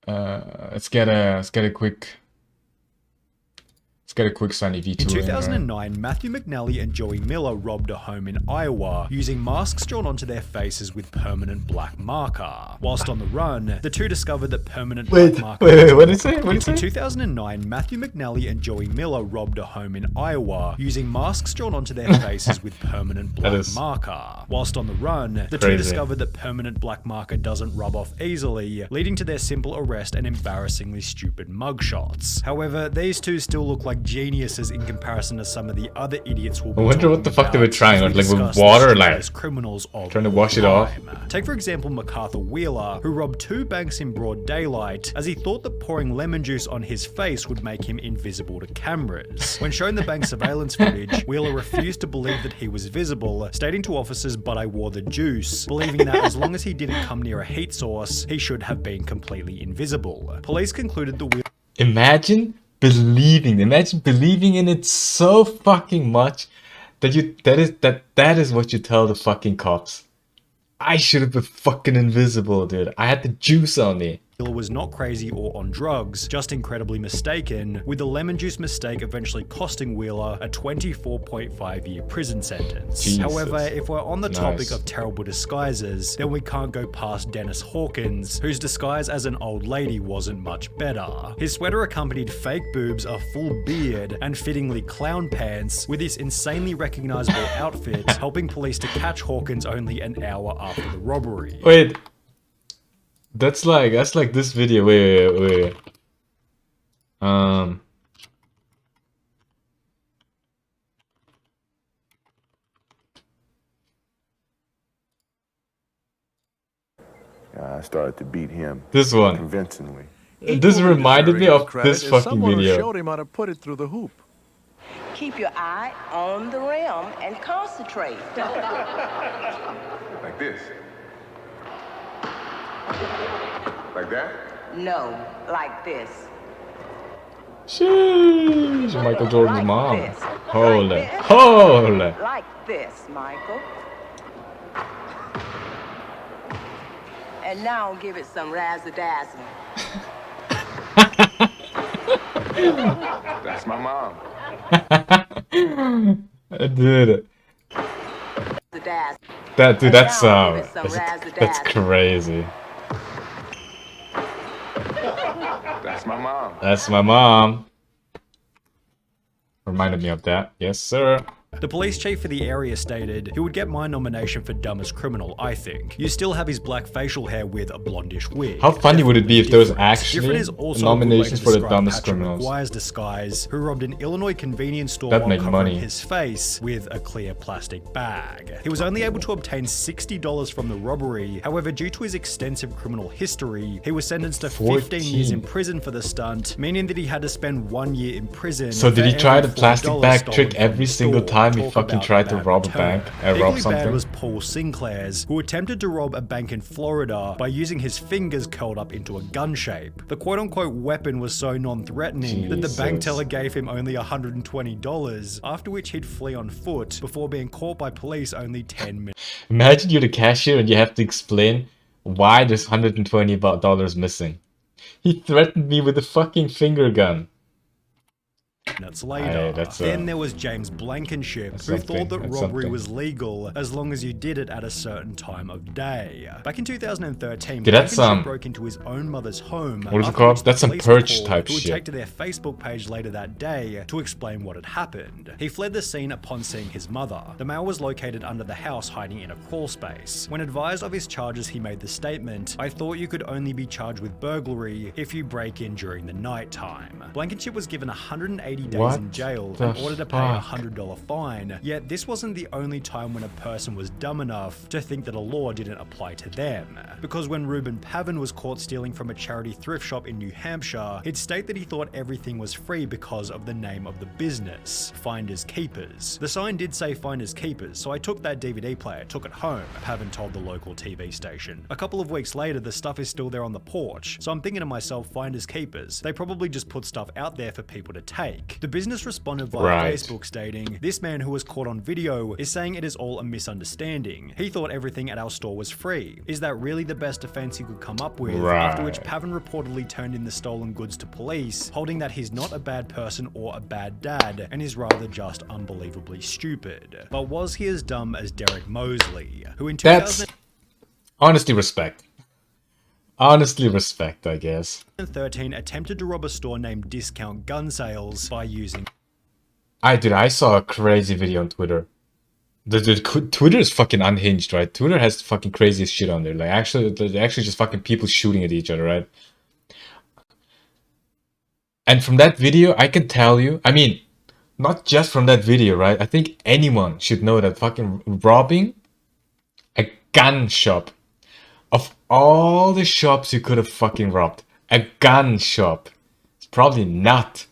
Let's get a quick SunnyV2. In 2009, Matthew McNally and Joey Miller robbed a home in Iowa using masks drawn onto their faces with permanent black marker. Whilst on the run, the two discovered that permanent black marker. Wait, what did it say? What did it say? In 2009, Matthew McNally and Joey Miller robbed a home in Iowa using masks drawn onto their faces with permanent black marker. Whilst on the run, the two discovered that permanent black marker doesn't rub off easily, leading to their simple arrest and embarrassingly stupid mugshots. However, these two still look like geniuses in comparison to some of the other idiots we'll be I wonder what the fuck they were trying, like with water, like criminals of trying to wash it off. Take for example MacArthur Wheeler, who robbed 2 banks in broad daylight as he thought that pouring lemon juice on his face would make him invisible to cameras. When shown the bank surveillance footage, Wheeler refused to believe that he was visible, stating to officers, "But I wore the juice," believing that as long as he didn't come near a heat source, he should have been completely invisible. Police concluded that Wheeler Imagine believing in it so fucking much that is what you tell the fucking cops. I should have been fucking invisible, dude. I had the juice on me. Wheeler was not crazy or on drugs, just incredibly mistaken, with the lemon juice mistake eventually costing Wheeler a 24.5-year prison sentence. Jesus. However, if we're on the topic of terrible disguises, then we can't go past Dennis Hawkins, whose disguise as an old lady wasn't much better. His sweater accompanied fake boobs, a full beard, and fittingly clown pants, with this insanely recognizable outfit helping police to catch Hawkins only an hour after the robbery. Wait. That's like this video. Wait. I started to beat him. This one. Convincingly. This reminded me of this fucking video. Showed him how to put it through the hoop. Keep your eye on the rim and concentrate. Like this. Like that? No, like this. Sheesh, Michael Jordan's Like mom. this. Holy. Like this. Holy. Like this, Michael. And now give it some razzle-dazzle. That's my mom. I did it. Dazzle. That's crazy. That's my mom. That's my mom. Reminded me of that. Yes, sir. The police chief for the area stated, "He would get my nomination for dumbest criminal, I think. You still have his black facial hair with a blondish wig." How funny would it be if there was Different actually is also nominations for the dumbest Patrick criminals? McGuire's disguise, who robbed an Illinois convenience store That'd while make covering money. his face with a clear plastic bag. He was only able to obtain $60 from the robbery. However, due to his extensive criminal history, he was sentenced to 15 years in prison for the stunt, meaning that he had to spend 1 year in prison. So did he for try every the plastic $4 bag stolen trick from every the single store? time he Talk fucking about tried to bad rob a return. bank? Rob Equally bad something? was Paul Sinclair's, who attempted to rob a bank in Florida by using his fingers curled up into a gun shape. The quote-unquote weapon was so non-threatening that the bank teller gave him only $120, after which he'd flee on foot before being caught by police only 10 minutes Imagine you're the cashier and you have to explain why there's $120 missing. He threatened me with a fucking finger gun. later. Aye, Then there was James Blankenship, who thought that robbery something. was legal as long as you did it at a certain time of day. Back in 2013, Dude, that's, Blankenship broke into his own mother's home. what is it after called? which That's the some police were Purge called, type who would shit. take to their Facebook page later that day to explain what had happened. He fled the scene upon seeing his mother. The male was located under the house hiding in a crawl space. When advised of his charges, he made the statement, "I thought you could only be charged with burglary if you break in during the night time." Blankenship was given 180 days in jail and ordered to pay a $100 fine. Yet this wasn't the only time when a person was dumb enough to think that a law didn't apply to them. Because when Reuben Pavin was caught stealing from a charity thrift shop in New Hampshire, he'd state that he thought everything was free because of the name of the business, Finders Keepers. The sign did say Finders Keepers, so I took that DVD player, took it home, Pavin told the local TV station. A couple of weeks later, the stuff is still there on the porch, so I'm thinking to myself, Finders Keepers, they probably just put stuff out there for people to take. bank. The business responded via Right. Facebook stating, "This man who was caught on video is saying it is all a misunderstanding. He thought everything at our store was free. Is that really the best defense he could come up with?" After which Right. Pavan reportedly turned in the stolen goods to police, holding that he's not a bad person or a bad dad, and is rather just unbelievably stupid. But was he as dumb as Derek Mosley, who in 2000... That's honestly respect. Honestly respect, I guess. 2013 attempted to rob a store named Discount Gun Sales by using... I saw a crazy video on Twitter. Twitter is fucking unhinged, right? Twitter has fucking craziest shit on there. Like actually just fucking people shooting at each other, right? And from that video, I can tell you, I mean, not just from that video, right? I think anyone should know that fucking robbing a gun shop, of all the shops you could have fucking robbed, a gun shop is probably not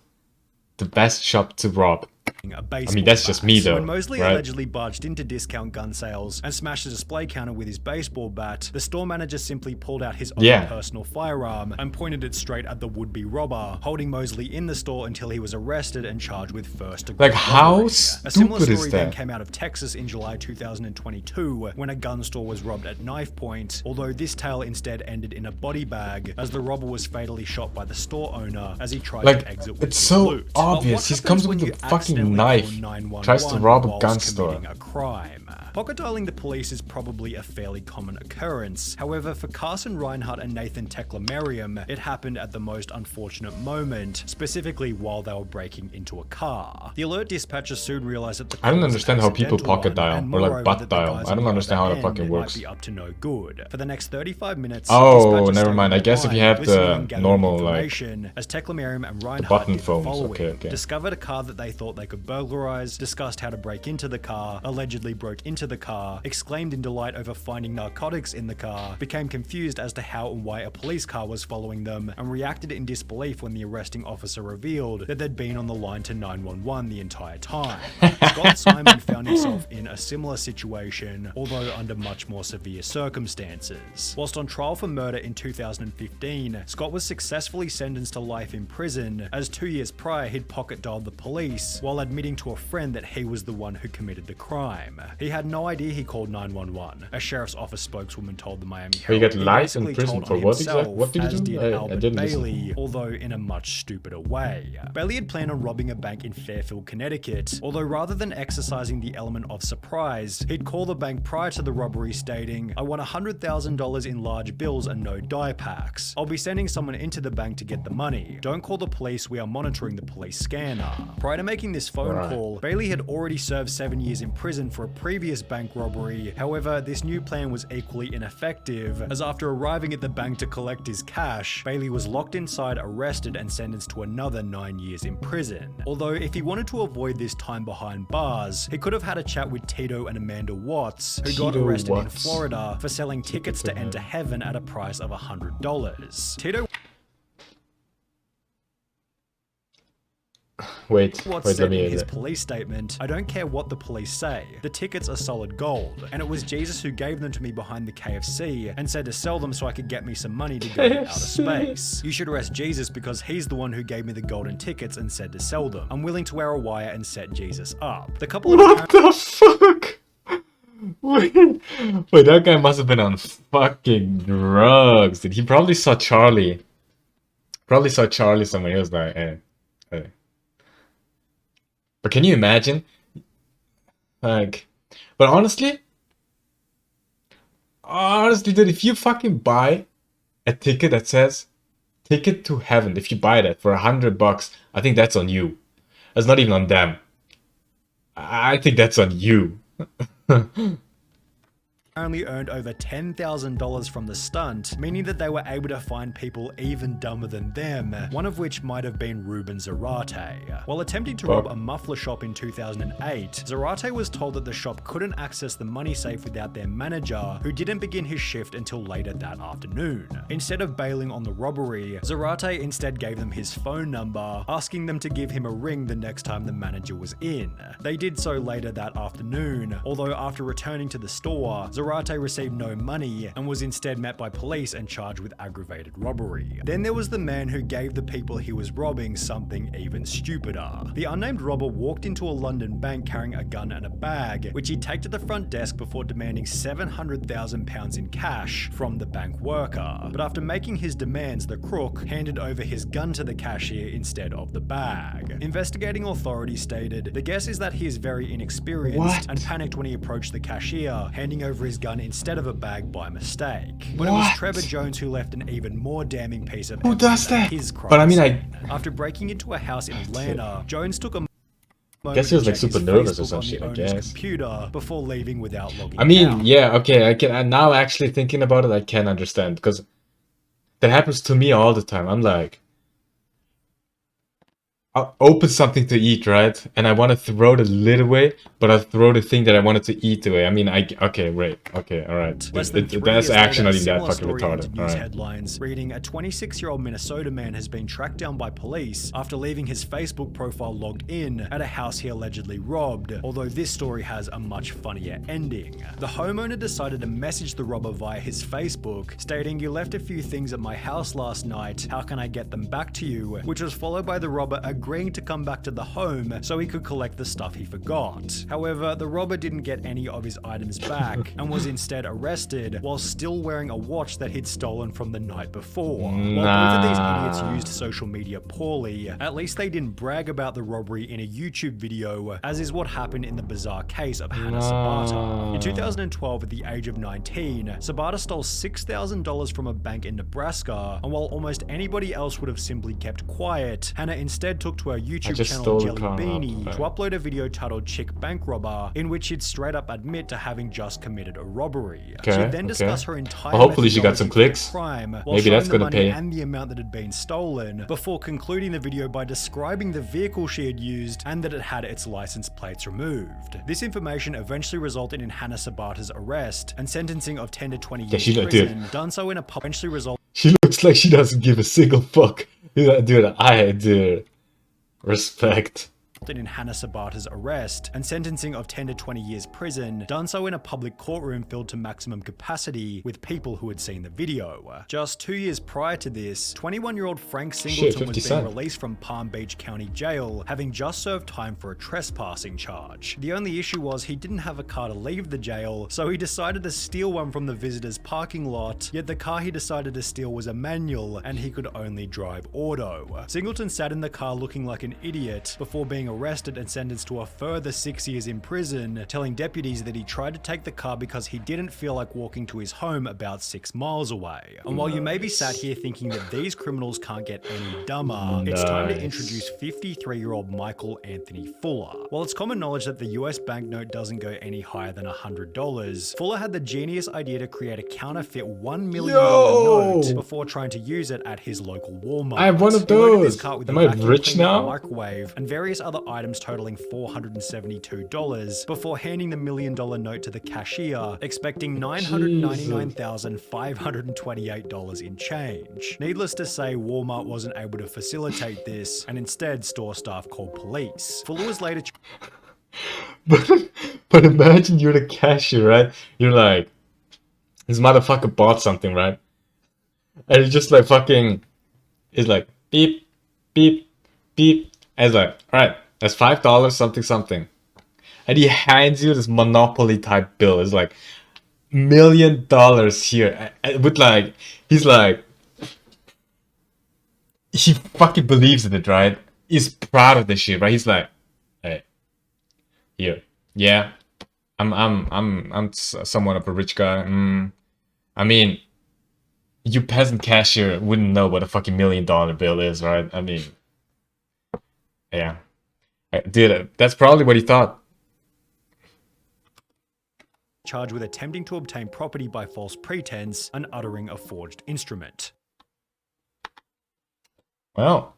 the best shop to rob. a I baseball mean, that's just me, bat. though, When Mosley right? allegedly barged into Discount Gun Sales and smashed the display counter with his baseball bat, the store manager simply pulled out his own Yeah. personal firearm and pointed it straight at the would-be robber, holding Mosley in the store until he was arrested and charged with first-degree Like, how robbery. A similar stupid is story then that? came out of Texas in July 2022 when a gun store was robbed at knife point, although this tale instead ended in a body bag as the robber was fatally shot by the store owner as he tried Like, to exit with it's his so loot. But obvious. what He happens comes when with you a fucking accidentally knife, call 911 tries to rob a whilst gun store. committing a crime? Pocket dialing the police is probably a fairly common occurrence. However, for Carson Reinhardt and Nathan Teklemariam, it happened at the most unfortunate moment, specifically while they were breaking into a car. The alert dispatcher soon realized that the I don't call was understand an how people accidental pocket one, dial, and or like moreover butt that the dial. guys I on don't the understand how other that fucking end works. might be up to no good. For the next 35 minutes, Oh, dispatchers never stayed mind. on I guess if you line, have listening the and gathering normal, like, information, as Teklemariam and Reinhardt button did the phones, following. okay. Discovered a car that they thought they could burglarize, discussed how to break into the car, allegedly broke into the car, exclaimed in delight over finding narcotics in the car, became confused as to how and why a police car was following them, and reacted in disbelief when the arresting officer revealed that they'd been on the line to 911 the entire time. Scott Simon found himself in a similar situation, although under much more severe circumstances. Whilst on trial for murder in 2015, Scott was successfully sentenced to life in prison, as 2 years prior he'd pocket dialed the police while admitting to a friend that he was the one who committed the crime. He had no idea he called 911. A sheriff's office spokeswoman told the Miami Oh, you Herald. got He life in basically prison told for on what himself, exactly? What did you as do? did I Albert didn't listen. Bailey, although in a much stupider way. Bailey had planned on robbing a bank in Fairfield, Connecticut, although rather than exercising the element of surprise, he'd call the bank prior to the robbery stating, "I want $100,000 in large bills and no die packs. I'll be sending someone into the bank to get the money. Don't call the police, we are monitoring the police scanner." Prior to making this phone Right. call, Bailey had already served 7 years in prison for a previous bank robbery. However, this new plan was equally ineffective, as after arriving at the bank to collect his cash, Bailey was locked inside, arrested, and sentenced to another 9 years in prison. Although, if he wanted to avoid this time behind bars, he could have had a chat with Tito and Amanda Watts, who got Tito arrested in Watts. Florida for selling tickets to enter heaven at a price of $100. Tito Wait, Watts let said me in hear his that. police statement, "I don't care what the police say. The tickets are solid gold. And it was Jesus who gave them to me behind the KFC and said to sell them so I could get me some money to go to outer space. You should arrest Jesus because he's the one who gave me the golden tickets and said to sell them. I'm willing to wear a wire and set Jesus up." The couple of What the fuck? Wait, that guy must have been on fucking drugs. Dude. He probably saw Charlie. Probably saw Charlie somewhere. He was like, hey. But can you imagine? Like, but honestly, dude, if you fucking buy a ticket that says "Ticket to Heaven," if you buy that for $100, I think that's on you. That's not even on them. I think that's on you. apparently earned over $10,000 from the stunt, meaning that they were able to find people even dumber than them, one of which might have been Ruben Zarate. While attempting to rob a muffler shop in 2008, Zarate was told that the shop couldn't access the money safe without their manager, who didn't begin his shift until later that afternoon. Instead of bailing on the robbery, Zarate instead gave them his phone number, asking them to give him a ring the next time the manager was in. They did so later that afternoon, although after returning to the store, Zarate received no money and was instead met by police and charged with aggravated robbery. Then there was the man who gave the people he was robbing something even stupider. The unnamed robber walked into a London bank carrying a gun and a bag, which he'd take to the front desk before demanding £700,000 in cash from the bank worker. But after making his demands, the crook handed over his gun to the cashier instead of the bag. Investigating authorities stated, the guess is that he is very inexperienced and panicked when he approached the cashier, handing over his gun instead of a bag by mistake. But it was Trevor Jones who left an even more damning piece of evidence. Who does that? His crime But I mean, scene. After breaking into a house in Atlanta, Jones took a I guess he was like super nervous or some shit, I guess. Computer before leaving without logging I mean, out. yeah, okay, I can now actually thinking about it, I can understand because that happens to me all the time. I'm like, I'll open something to eat, right? And I want to throw the lid away, but I throw the thing that I wanted to eat away. I mean, okay, right, okay, all right. That's actually not even that fucking retarded. All right. Headlines reading, a 26-year-old Minnesota man has been tracked down by police after leaving his Facebook profile logged in at a house he allegedly robbed, although this story has a much funnier ending. The homeowner decided to message the robber via his Facebook, stating, "You left a few things at my house last night, how can I get them back to you?" which was followed by the robber agreeing to come back to the home so he could collect the stuff he forgot. However, the robber didn't get any of his items back and was instead arrested while still wearing a watch that he'd stolen from the night before. While both of these idiots used social media poorly, at least they didn't brag about the robbery in a YouTube video, as is what happened in the bizarre case of Hannah Sabata. In 2012, at the age of 19, Sabata stole $6,000 from a bank in Nebraska, and while almost anybody else would have simply kept quiet, Hannah instead took to her YouTube channel Jelly Beanie to upload a video titled Chick Bank Robber, in which she'd straight up admit to having just committed a robbery. She'd then discuss her entire well, hopefully she got some clicks. Crime, Maybe that's gonna pay. And the amount that had been stolen, before concluding the video by describing the vehicle she had used and that it had its license plates removed. This information eventually resulted in Hannah Sabata's arrest and sentencing of 10 to 20 years in prison, done so in a eventually result. She looks like she doesn't give a single fuck. Dude, respect. In Hannah Sabata's arrest and sentencing of 10 to 20 years prison, done so in a public courtroom filled to maximum capacity with people who had seen the video. Just 2 years prior to this, 21-year-old Frank Singleton was being released from Palm Beach County Jail, having just served time for a trespassing charge. The only issue was he didn't have a car to leave the jail, so he decided to steal one from the visitor's parking lot, yet the car he decided to steal was a manual and he could only drive auto. Singleton sat in the car looking like an idiot before being arrested and sentenced to a further 6 years in prison, telling deputies that he tried to take the car because he didn't feel like walking to his home about 6 miles away. And while you may be sat here thinking that these criminals can't get any dumber, it's time to introduce 53-year-old Michael Anthony Fuller. While it's common knowledge that the US banknote doesn't go any higher than $100, Fuller had the genius idea to create a counterfeit $1 million note before trying to use it at his local Walmart. I have one of those. Am I rich now? Microwave and various other items totaling $472 before handing the $1 million note to the cashier, expecting $999,528 in change. Needless to say, Walmart wasn't able to facilitate this, and instead store staff called police. Fuller was later but imagine you're the cashier, right? You're like, this motherfucker bought something, right? And it's just like fucking, it's like beep, beep, beep. And it's like, alright, that's $5 something something. And he hands you this Monopoly type bill. It's like $1 million here. With like, he's like, he fucking believes in it, right? He's proud of this shit, right? He's like, hey, here, yeah, I'm somewhat of a rich guy. I mean, you peasant cashier wouldn't know what a fucking $1 million bill is, right? I mean, yeah. Dude, that's probably what he thought. Charged with attempting to obtain property by false pretense and uttering a forged instrument. Well.